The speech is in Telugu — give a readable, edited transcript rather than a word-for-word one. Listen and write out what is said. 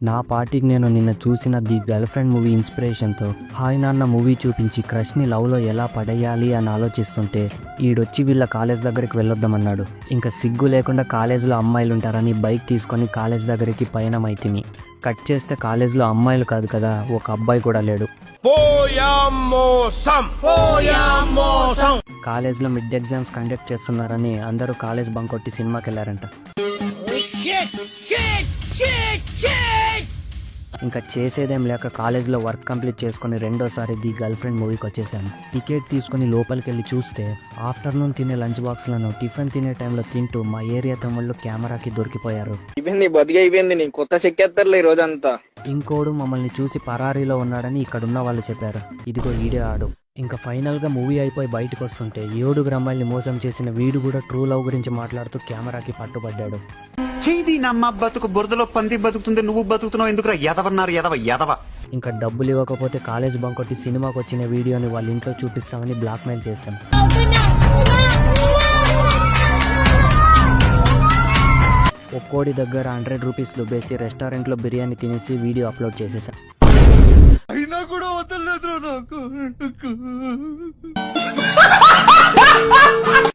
నా పార్టీకి నేను నిన్న చూసిన ది గర్ల్ ఫ్రెండ్ మూవీ ఇన్స్పిరేషన్తో హాయ్ నాన్న మూవీ చూపించి క్రష్ని లవ్లో ఎలా పడేయాలి అని ఆలోచిస్తుంటే ఈడొచ్చి వీళ్ళ కాలేజ్ దగ్గరికి వెళ్ళొద్దామన్నాడు. ఇంకా సిగ్గు లేకుండా కాలేజ్లో అమ్మాయిలు ఉంటారని బైక్ తీసుకొని కాలేజ్ దగ్గరికి పయనమైతిని. కట్ చేస్తే కాలేజ్లో అమ్మాయిలు కాదు కదా, ఒక అబ్బాయి కూడా లేడు. కాలేజ్లో మిడ్ ఎగ్జామ్స్ కండక్ట్ చేస్తున్నారని అందరూ కాలేజ్ బంక్ కొట్టి సినిమాకి వెళ్ళారంట. ఇంకా చేసేదేం లేక కాలేజ్లో వర్క్ కంప్లీట్ చేసుకుని రెండోసారి ది గర్ల్ ఫ్రెండ్ మూవీకి వచ్చేసాను. టికెట్ తీసుకుని లోపలికి వెళ్ళి చూస్తే ఆఫ్టర్నూన్ తినే లంచ్ బాక్స్లను టిఫిన్ తినే టైంలో తింటూ మా ఏరియా తమ్ముళ్ళు కెమెరాకి దొరికిపోయారు. కొత్త చెక్కేస్తారులే ఈ రోజంతా. ఇంకోడు మమ్మల్ని చూసి పరారీలో ఉన్నాడని ఇక్కడున్న వాళ్ళు చెప్పారు. ఇదిగో ఈడే ఆడు. ఇంకా ఫైనల్గా మూవీ అయిపోయి బయటకు వస్తుంటే 7 అమ్మాయిల్ని మోసం చేసిన వీడు కూడా ట్రూ లవ్ గురించి మాట్లాడుతూ కెమెరాకి పట్టుబడ్డాడు. చేది నమ్మ బతుకు బురదలో పంది బతుకుతుంది, నువ్వు బతుకుతున్నావు ఎందుకురా ఎదవన్నారు ఎదవ. ఇంకా డబ్బులు ఇవ్వకపోతే కాలేజ్ బంక్ కొట్టి సినిమాకి వచ్చిన వీడియోని వాళ్ళ ఇంట్లో చూపిస్తామని బ్లాక్మెయిల్ చేశాం. ఒక్కోడి దగ్గర 100 రూపీస్ దుబ్బేసి రెస్టారెంట్లో బిర్యానీ తినేసి వీడియో అప్లోడ్ చేసేసాం. అయినా కూడా వదలలేదు నాకు.